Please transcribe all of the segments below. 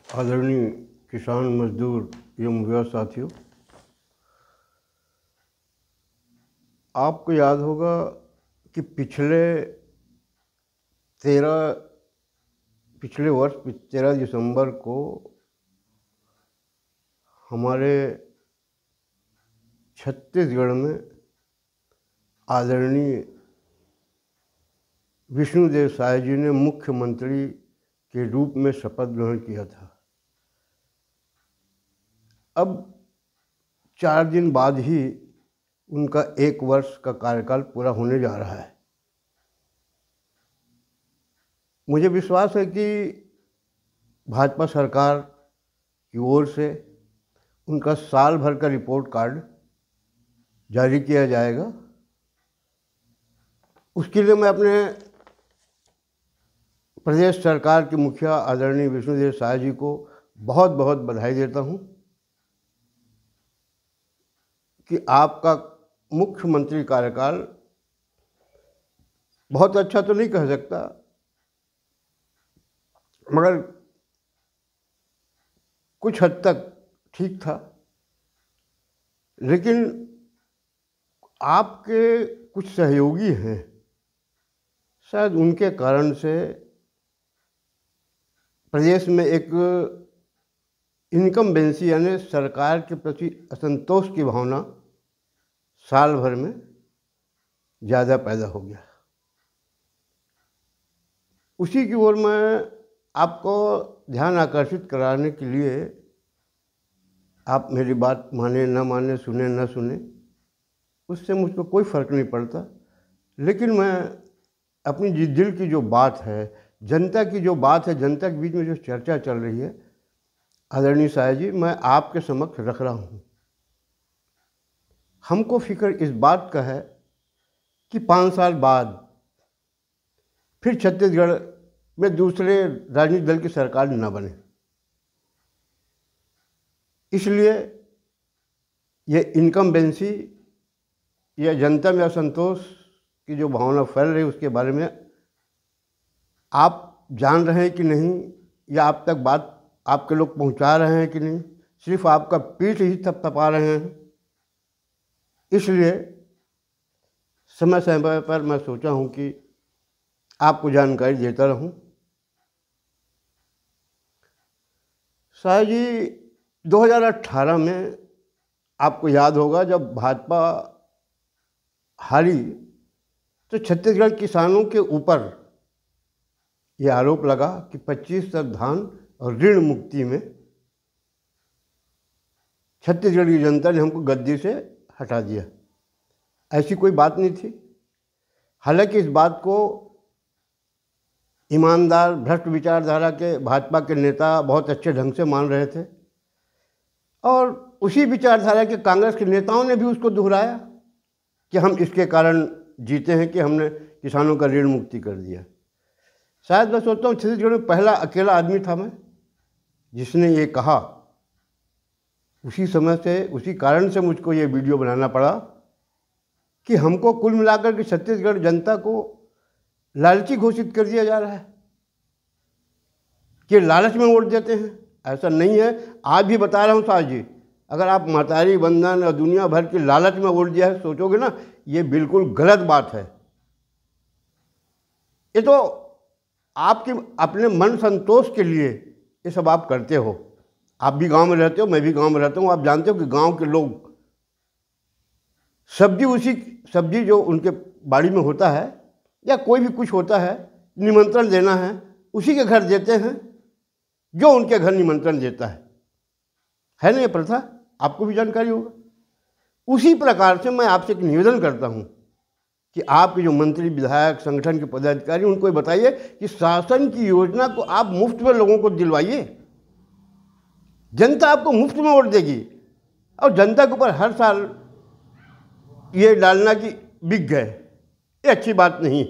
आदरणीय किसान मजदूर एवं युवा साथियों, आपको याद होगा कि पिछले वर्ष 13 दिसंबर को हमारे छत्तीसगढ़ में आदरणीय विष्णुदेव साय जी ने मुख्यमंत्री के रूप में शपथ ग्रहण किया था। अब 4 दिन बाद ही उनका 1 वर्ष का कार्यकाल पूरा होने जा रहा है। मुझे विश्वास है कि भाजपा सरकार की ओर से उनका साल भर का रिपोर्ट कार्ड जारी किया जाएगा। उसके लिए मैं अपने प्रदेश सरकार के मुखिया आदरणीय विष्णुदेव साय जी को बहुत बहुत बधाई देता हूं कि आपका मुख्यमंत्री कार्यकाल बहुत अच्छा तो नहीं कह सकता, मगर कुछ हद तक ठीक था। लेकिन आपके कुछ सहयोगी हैं, शायद उनके कारण से प्रदेश में एक इनकम्बेंसी यानी सरकार के प्रति असंतोष की भावना साल भर में ज़्यादा पैदा हो गया। उसी की ओर मैं आपको ध्यान आकर्षित कराने के लिए, आप मेरी बात माने न माने, सुने न सुने, उससे मुझको कोई फ़र्क नहीं पड़ता। लेकिन मैं अपनी दिल की जो बात है, जनता की जो बात है, जनता के बीच में जो चर्चा चल रही है, आदरणीय साय जी, मैं आपके समक्ष रख रहा हूँ। हमको फिक्र इस बात का है कि 5 साल बाद फिर छत्तीसगढ़ में दूसरे राजनीतिक दल की सरकार न बने। इसलिए ये इनकम्बेंसी या जनता में असंतोष की जो भावना फैल रही है, उसके बारे में आप जान रहे हैं कि नहीं, या आप तक बात आपके लोग पहुंचा रहे हैं कि नहीं, सिर्फ आपका पीठ ही थपथपा रहे हैं। इसलिए समय समय पर मैं सोचा हूं कि आपको जानकारी देता रहूं। साय जी, 2018 में आपको याद होगा, जब भाजपा हारी तो छत्तीसगढ़ किसानों के ऊपर ये आरोप लगा कि 25% धान और ऋण मुक्ति में छत्तीसगढ़ की जनता ने हमको गद्दी से हटा दिया। ऐसी कोई बात नहीं थी। हालांकि इस बात को ईमानदार भ्रष्ट विचारधारा के भाजपा के नेता बहुत अच्छे ढंग से मान रहे थे, और उसी विचारधारा के कांग्रेस के नेताओं ने भी उसको दोहराया कि हम इसके कारण जीते हैं कि हमने किसानों का ऋण मुक्ति कर दिया। शायद मैं सोचता हूँ छत्तीसगढ़ में पहला अकेला आदमी था मैं जिसने ये कहा। उसी समय से, उसी कारण से मुझको ये वीडियो बनाना पड़ा कि हमको कुल मिलाकर के छत्तीसगढ़ जनता को लालची घोषित कर दिया जा रहा है कि लालच में वोट देते हैं। ऐसा नहीं है। आज भी बता रहा हूँ साहब जी, अगर आप महतारी बंधन और दुनिया भर की लालच में वोट दिया है, सोचोगे ना, ये बिल्कुल गलत बात है। ये तो आपके अपने मन संतोष के लिए ये सब आप करते हो। आप भी गांव में रहते हो, मैं भी गांव में रहता हूँ। आप जानते हो कि गांव के लोग सब्जी जो उनके बाड़ी में होता है या कोई भी कुछ होता है, निमंत्रण देना है, उसी के घर देते हैं जो उनके घर निमंत्रण देता है ना ये प्रथा? आपको भी जानकारी होगा। उसी प्रकार से मैं आपसे एक निवेदन करता हूँ कि आपके जो मंत्री, विधायक, संगठन के पदाधिकारी, उनको बताइए कि शासन की योजना को आप मुफ्त में लोगों को दिलवाइए। जनता आपको मुफ्त में वोट देगी, और जनता के ऊपर हर साल ये डालना कि बिक गए, ये अच्छी बात नहीं।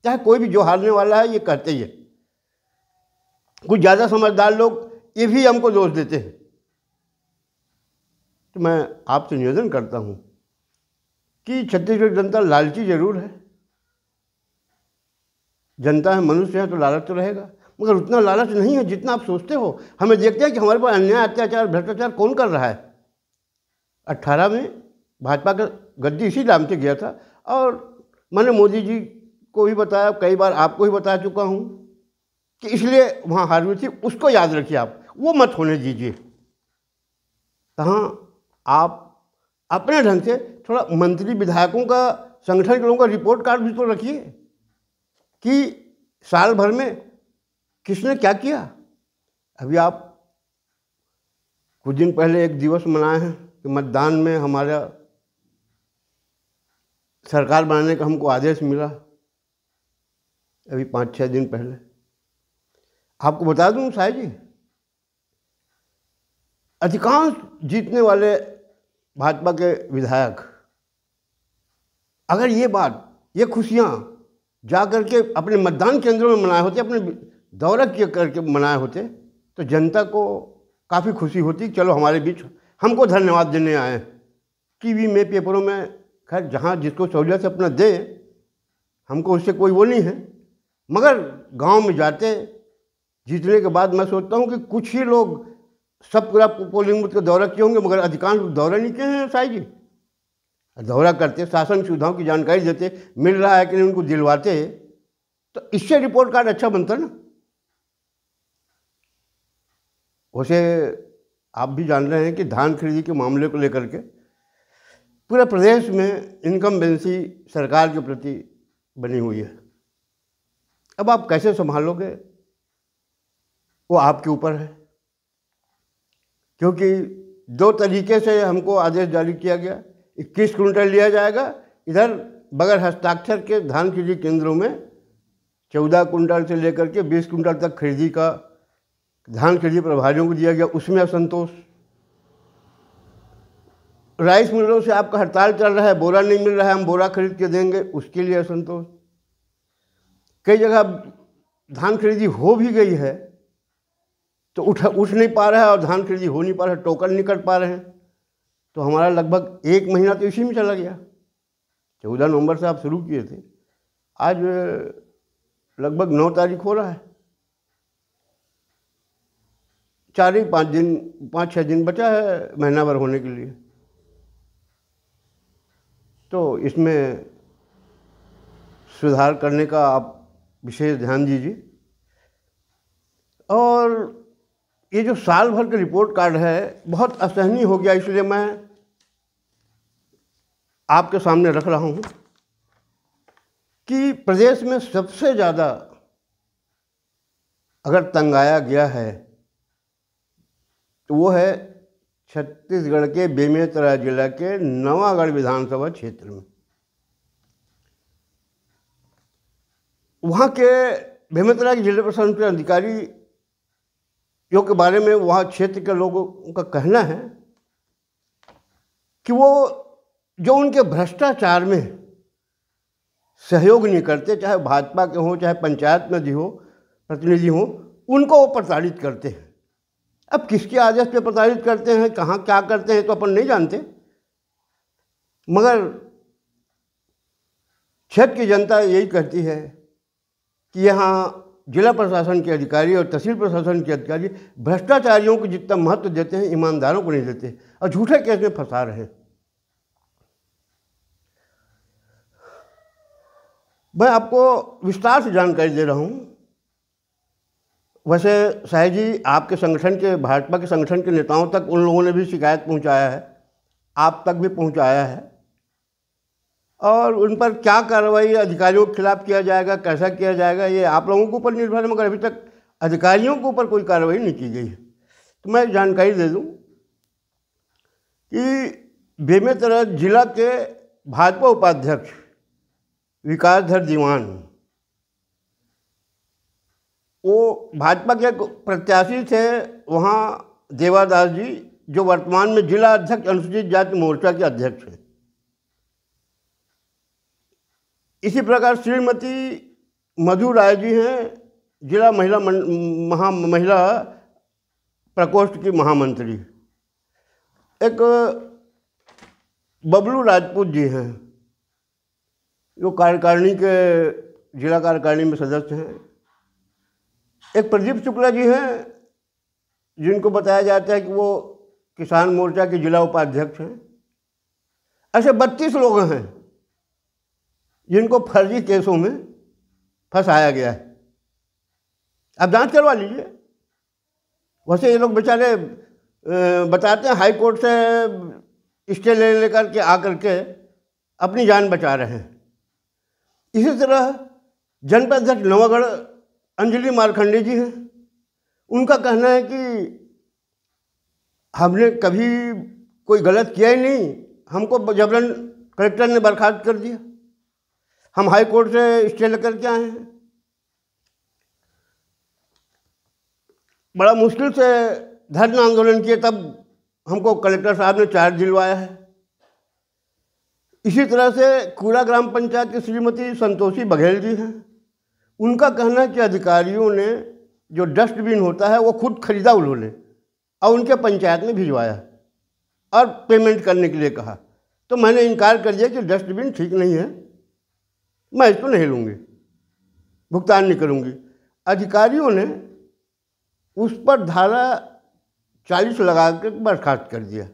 चाहे कोई भी जो हारने वाला है ये कहते ही है। कुछ ज़्यादा समझदार लोग ये भी हमको दोष देते हैं। तो मैं आपसे निवेदन करता हूँ कि छत्तीसगढ़ जनता लालची जरूर है, जनता है, मनुष्य है, तो लालच तो रहेगा। मगर उतना लालच नहीं है जितना आप सोचते हो। हमें देखते हैं कि हमारे पास अन्याय, अत्याचार, भ्रष्टाचार कौन कर रहा है। 18 में भाजपा का गद्दी इसी नाम से गया था, और मैंने मोदी जी को भी बताया, कई बार आपको भी बता चुका हूँ कि इसलिए वहाँ हार हुई थी। उसको याद रखिए, आप वो मत होने दीजिए। कहाँ आप अपने ढंग से थोड़ा मंत्री विधायकों का, संगठन के लोगों का रिपोर्ट कार्ड भी तो रखिए कि साल भर में किसने क्या किया। अभी आप कुछ दिन पहले एक दिवस मनाए हैं कि मतदान में हमारा सरकार बनाने का हमको आदेश मिला, अभी 5-6 दिन पहले। आपको बता दूं साहब जी, अधिकांश जीतने वाले भाजपा के विधायक अगर ये बात, ये खुशियाँ जा करके अपने मतदान केंद्रों में मनाए होते, अपने दौरा किए करके मनाए होते, तो जनता को काफ़ी खुशी होती। चलो हमारे बीच हमको धन्यवाद देने आए। टीवी में, पेपरों में, खैर जहाँ जिसको सहूलियत से अपना दे, हमको उससे कोई वो नहीं है। मगर गांव में जाते जीतने के बाद मैं सोचता हूँ कि कुछ ही लोग, सब पूरा पोलिंग बूथ का दौरा किए होंगे, मगर अधिकांश लोग दौरा नहीं किए हैं साई जी। दौरा करते, शासन सुविधाओं की जानकारी देते, मिल रहा है कि नहीं उनको दिलवाते, तो इससे रिपोर्ट कार्ड अच्छा बनता ना। वैसे आप भी जान रहे हैं कि धान खरीदी के मामले को लेकर के पूरे प्रदेश में इनकम्बेंसी सरकार के प्रति बनी हुई है। अब आप कैसे संभालोगे वो आपके ऊपर है, क्योंकि 2 तरीके से हमको आदेश जारी किया गया। 21 कुंटल लिया जाएगा, इधर बगैर हस्ताक्षर के धान खरीदी केंद्रों में 14 कुंटल से लेकर के 20 कुंटल तक खरीदी का धान खरीदी प्रभारियों को दिया गया, उसमें असंतोष। राइस मिलों से आपका हड़ताल चल रहा है, बोरा नहीं मिल रहा है, हम बोरा खरीद के देंगे, उसके लिए असंतोष। कई जगह धान खरीदी हो भी गई है तो उठ नहीं पा रहा है, और धान खरीदी हो नहीं पा रहा है, टोकन नहीं कर पा रहे हैं। तो हमारा लगभग 1 महीना तो इसी में चला गया। 14 नवंबर से आप शुरू किए थे, आज लगभग 9 तारीख हो रहा है। 5-6 दिन बचा है महीना भर होने के लिए। तो इसमें सुधार करने का आप विशेष ध्यान दीजिए। और ये जो साल भर का रिपोर्ट कार्ड है बहुत असहनीय हो गया, इसलिए मैं आपके सामने रख रहा हूँ कि प्रदेश में सबसे ज़्यादा अगर तंगाया गया है तो वो है छत्तीसगढ़ के बेमेतरा जिला के नवागढ़ विधानसभा क्षेत्र में। वहाँ के बेमेतरा के जिला प्रशासन के अधिकारियों के बारे में वहाँ क्षेत्र के लोगों का कहना है कि वो जो उनके भ्रष्टाचार में सहयोग नहीं करते, चाहे भाजपा के हों, चाहे पंचायत में भी हो, प्रतिनिधि हों, उनको वो प्रताड़ित करते हैं। अब किसके आदेश पे प्रताड़ित करते हैं, कहाँ क्या करते हैं तो अपन नहीं जानते, मगर क्षेत्र की जनता यही कहती है कि यहाँ जिला प्रशासन के अधिकारी और तहसील प्रशासन के अधिकारी भ्रष्टाचारियों को जितना महत्व देते हैं, ईमानदारों को नहीं देते और झूठे केस में फंसा रहे हैं। मैं आपको विस्तार से जानकारी दे रहा हूँ। वैसे साहिब जी, आपके संगठन के, भाजपा के संगठन के नेताओं तक उन लोगों ने भी शिकायत पहुंचाया है, आप तक भी पहुंचाया है, और उन पर क्या कार्रवाई अधिकारियों के खिलाफ किया जाएगा, कैसा किया जाएगा, ये आप लोगों के ऊपर निर्भर है, मगर अभी तक अधिकारियों के ऊपर कोई कार्रवाई नहीं की गई है। तो मैं जानकारी दे दूं कि बेमेतरा जिला के भाजपा उपाध्यक्ष विकासधर दीवान, वो भाजपा के प्रत्याशी थे वहाँ देवादास जी, जो वर्तमान में जिला अध्यक्ष अनुसूचित जाति मोर्चा के अध्यक्ष हैं। इसी प्रकार श्रीमती मधु राय जी हैं, जिला महिला प्रकोष्ठ की महामंत्री। एक बबलू राजपूत जी हैं, जो कार्यकारिणी के, जिला कार्यकारिणी में सदस्य हैं। एक प्रदीप शुक्ला जी हैं, जिनको बताया जाता है कि वो किसान मोर्चा के जिला उपाध्यक्ष हैं। ऐसे 32 लोग हैं जिनको फर्जी केसों में फंसाया गया है। आप जांच करवा लीजिए। वैसे ये लोग बेचारे बताते हैं हाई कोर्ट से स्टे ले लेकर के आकर के अपनी जान बचा रहे हैं। इसी तरह जनपद अध्यक्ष नवागढ़ अंजलि मारखंडे जी हैं। उनका कहना है कि हमने कभी कोई गलत किया ही नहीं, हमको जबरन कलेक्टर ने बर्खास्त कर दिया, हम हाई कोर्ट से स्टे लेकर के आए हैं। बड़ा मुश्किल से धरना आंदोलन किए, तब हमको कलेक्टर साहब ने चार्ज दिलवाया है। इसी तरह से कूड़ा ग्राम पंचायत की श्रीमती संतोषी बघेल जी हैं। उनका कहना है कि अधिकारियों ने जो डस्टबिन होता है वो खुद खरीदा उन्होंने और उनके पंचायत में भिजवाया और पेमेंट करने के लिए कहा। तो मैंने इनकार कर दिया कि डस्टबिन ठीक नहीं है, मैं इसको नहीं लूँगी, भुगतान नहीं करूँगी। अधिकारियों ने उस पर धारा 40 लगा के बर्खास्त कर दिया।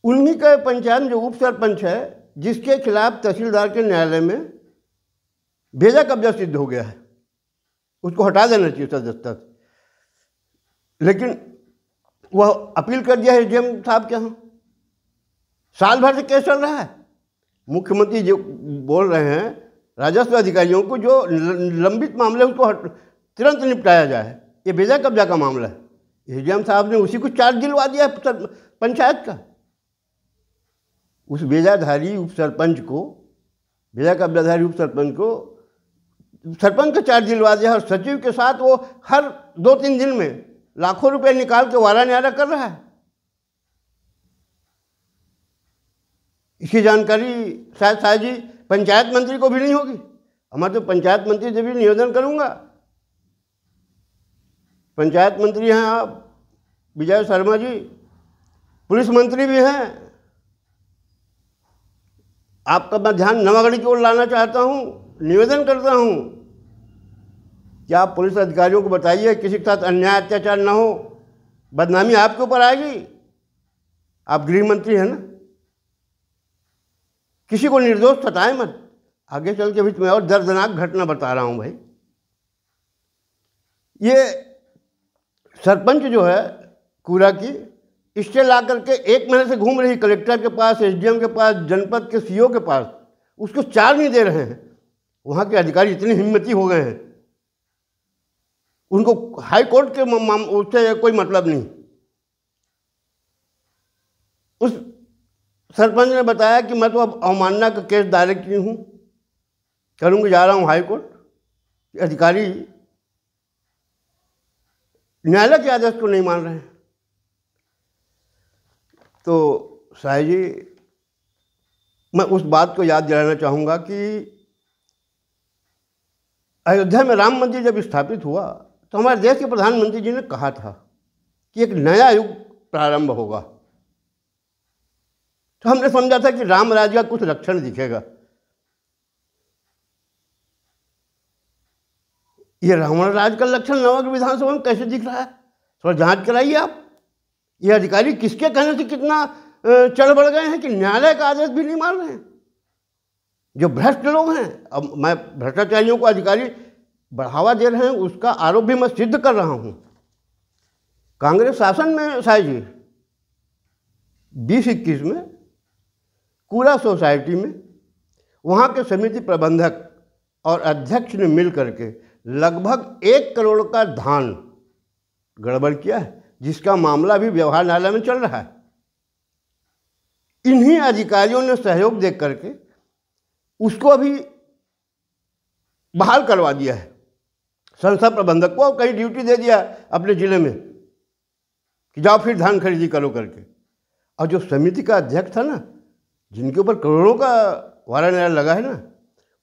उन्हीं का पंचायत में जो उप सरपंच है, जिसके खिलाफ तहसीलदार के न्यायालय में भेजा कब्जा सिद्ध हो गया है, उसको हटा देना चाहिए सदस्यता से, लेकिन वह अपील कर दिया है एसडीएम साहब के यहाँ। साल भर से केस चल रहा है। मुख्यमंत्री जो बोल रहे हैं राजस्व अधिकारियों को जो लंबित मामले उसको तुरंत निपटाया जाए, ये भेजा कब्जा का मामला है। एसडीएम साहब ने उसी को चार्ज दिलवा दिया पंचायत का। उस बेजाधारी उप सरपंच को, बेजा कब्जाधारी उप सरपंच को सरपंच का चार्ज दिलवा दिया और सचिव के साथ वो हर 2-3 दिन में लाखों रुपए निकाल के वारा न्यारा कर रहा है। इसकी जानकारी शायद जी पंचायत मंत्री को भी नहीं होगी। हमारे तो पंचायत मंत्री से भी निवेदन करूंगा, पंचायत मंत्री हैं आप विजय शर्मा जी, पुलिस मंत्री भी हैं, आपका मैं ध्यान नवागढ़ की ओर लाना चाहता हूँ, निवेदन करता हूँ कि आप पुलिस अधिकारियों को बताइए किसी के साथ अन्याय अत्याचार ना हो, बदनामी आपके ऊपर आएगी। आप गृह मंत्री हैं ना, किसी को निर्दोष सताएं मत। आगे चल के बीच में और दर्दनाक घटना बता रहा हूँ भाई। ये सरपंच जो है कूड़ा की स्टे ला करके 1 महीने से घूम रही कलेक्टर के पास, एसडीएम के पास, जनपद के सीओ के पास, उसको चार्ज नहीं दे रहे हैं। वहाँ के अधिकारी इतनी हिम्मती हो गए हैं, उनको हाई कोर्ट के उससे कोई मतलब नहीं। उस सरपंच ने बताया कि मैं तो अब अवमानना का केस दायर की हूँ, करूँगी, जा रहा हूँ हाई कोर्ट। अधिकारी न्यायालय के आदेश को नहीं मान रहे हैं। तो साई जी, मैं उस बात को याद दिलाना चाहूँगा कि अयोध्या में राम मंदिर जब स्थापित हुआ तो हमारे देश के प्रधानमंत्री जी ने कहा था कि एक नया युग प्रारंभ होगा। तो हमने समझा था कि राम राज्य का कुछ लक्षण दिखेगा। ये रावण राज का लक्षण नवागढ़ विधानसभा में कैसे दिख रहा है? थोड़ा जांच कराइए आप। ये अधिकारी किसके कहने से कितना चढ़ बढ़ गए हैं कि न्यायालय का आदेश भी नहीं मान रहे हैं। जो भ्रष्ट लोग हैं, अब मैं भ्रष्टाचारियों को अधिकारी बढ़ावा दे रहे हैं उसका आरोप भी मैं सिद्ध कर रहा हूँ। कांग्रेस शासन में साई जी 2021 में कूड़ा सोसाइटी में वहाँ के समिति प्रबंधक और अध्यक्ष ने मिल करके लगभग 1 करोड़ का धान गड़बड़ किया है, जिसका मामला भी व्यवहार न्यायालय में चल रहा है। इन्हीं अधिकारियों ने सहयोग देख करके उसको अभी बहाल करवा दिया है। संस्था प्रबंधक को कहीं ड्यूटी दे दिया अपने जिले में कि जाओ फिर धान खरीदी करो करके। और जो समिति का अध्यक्ष था ना, जिनके ऊपर करोड़ों का वारा न्याय लगा है ना,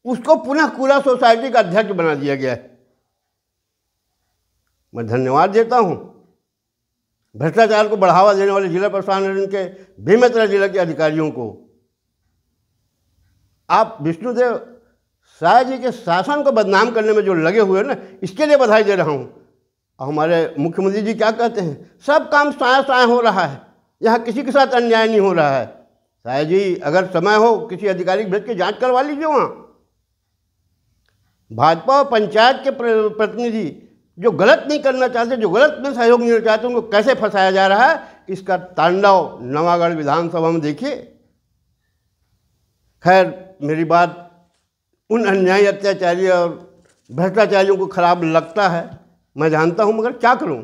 उसको पुनः कूड़ा सोसाइटी का अध्यक्ष बना दिया गया है। मैं धन्यवाद देता हूँ भ्रष्टाचार को बढ़ावा देने वाले जिला प्रशासन के बेमेतरा जिला के अधिकारियों को। आप विष्णुदेव शाह जी के शासन को बदनाम करने में जो लगे हुए हैं ना, इसके लिए बधाई दे रहा हूँ। हमारे मुख्यमंत्री जी क्या कहते हैं, सब काम साया साया हो रहा है, यहाँ किसी के साथ अन्याय नहीं हो रहा है। शाह जी, अगर समय हो किसी अधिकारी भेज के जांच करवा लीजिए। वहाँ भाजपा और पंचायत के प्रतिनिधि जो गलत नहीं करना चाहते, जो गलत में सहयोग नहीं करना चाहते, उनको कैसे फंसाया जा रहा है, इसका तांडव नवागढ़ विधानसभा में देखिए। खैर, मेरी बात उन अन्यायी, अत्याचारी और भ्रष्टाचारियों को खराब लगता है, मैं जानता हूँ, मगर क्या करूँ,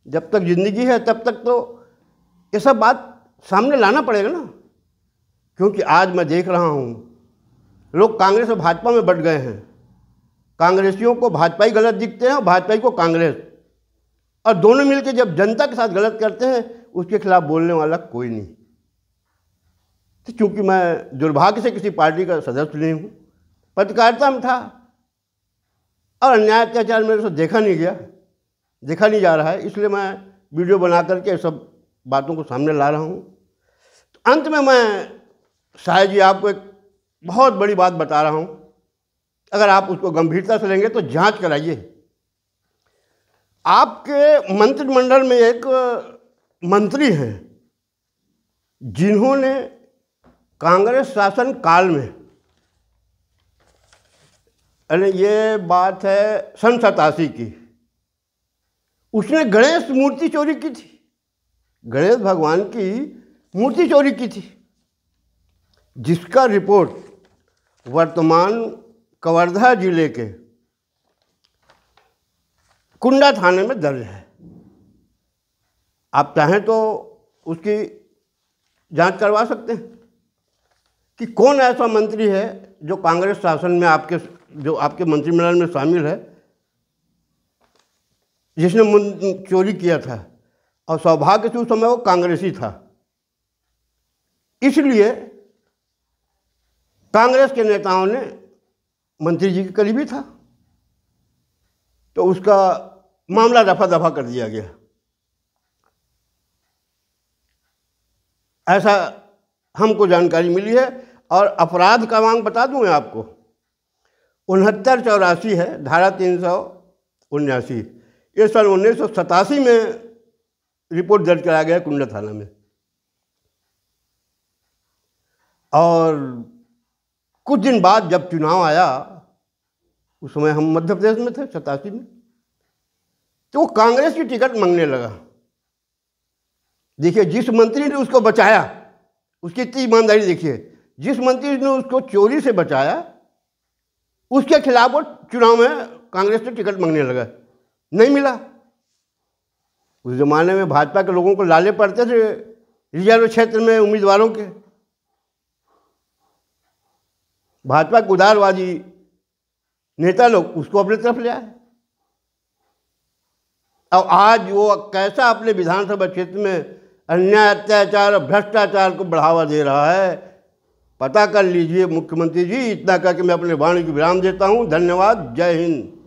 जब तक जिंदगी है तब तक तो ये सब बात सामने लाना पड़ेगा ना। क्योंकि आज मैं देख रहा हूँ लोग कांग्रेस और भाजपा में बंट गए हैं। कांग्रेसियों को भाजपा ही गलत दिखते हैं और भाजपा ही को कांग्रेस, और दोनों मिलकर जब जनता के साथ गलत करते हैं उसके खिलाफ बोलने वाला कोई नहीं। तो चूँकि मैं दुर्भाग्य से किसी पार्टी का सदस्य नहीं हूँ, पत्रकारिता में था और अन्याय अत्याचार मेरे से देखा नहीं जा रहा है, इसलिए मैं वीडियो बना करके सब बातों को सामने ला रहा हूँ। तो अंत में मैं शाह जी आपको एक बहुत बड़ी बात बता रहा हूँ, अगर आप उसको गंभीरता से लेंगे तो जांच कराइए। आपके मंत्रिमंडल में एक मंत्री हैं जिन्होंने कांग्रेस शासन काल में, अरे ये बात है सन 87 की, उसने गणेश मूर्ति चोरी की थी, गणेश भगवान की मूर्ति चोरी की थी, जिसका रिपोर्ट वर्तमान कवर्धा जिले के कुंडा थाने में दर्ज है। आप चाहें तो उसकी जांच करवा सकते हैं कि कौन ऐसा मंत्री है जो कांग्रेस शासन में आपके मंत्रिमंडल में शामिल है, जिसने चोरी किया था, और सौभाग्य से उस समय वो कांग्रेसी था। इसलिए कांग्रेस के नेताओं ने, मंत्री जी के करीबी था, तो उसका मामला रफा दफा कर दिया गया। ऐसा हमको जानकारी मिली है। और अपराध का मांग बता दूं मैं आपको, 6984 है, धारा 379, ये सन 1987 में रिपोर्ट दर्ज कराया गया कुंडा थाना में। और कुछ दिन बाद जब चुनाव आया, उस समय हम मध्य प्रदेश में थे 87 में, तो वो कांग्रेस की टिकट मांगने लगा। देखिए, जिस मंत्री ने उसको बचाया, उसकी इतनी ईमानदारी देखिए, जिस मंत्री ने उसको चोरी से बचाया उसके खिलाफ वो चुनाव में कांग्रेस से टिकट मांगने लगा। नहीं मिला। उस जमाने में भाजपा के लोगों को लाले पड़ते थे रिजर्व क्षेत्र में उम्मीदवारों के। भाजपा के उदारवादी नेता लोग उसको अपनी तरफ ले आए। और आज वो कैसा अपने विधानसभा क्षेत्र में अन्याय, अत्याचार और भ्रष्टाचार को बढ़ावा दे रहा है, पता कर लीजिए मुख्यमंत्री जी। इतना करके मैं अपने वाणी को विराम देता हूँ। धन्यवाद। जय हिंद।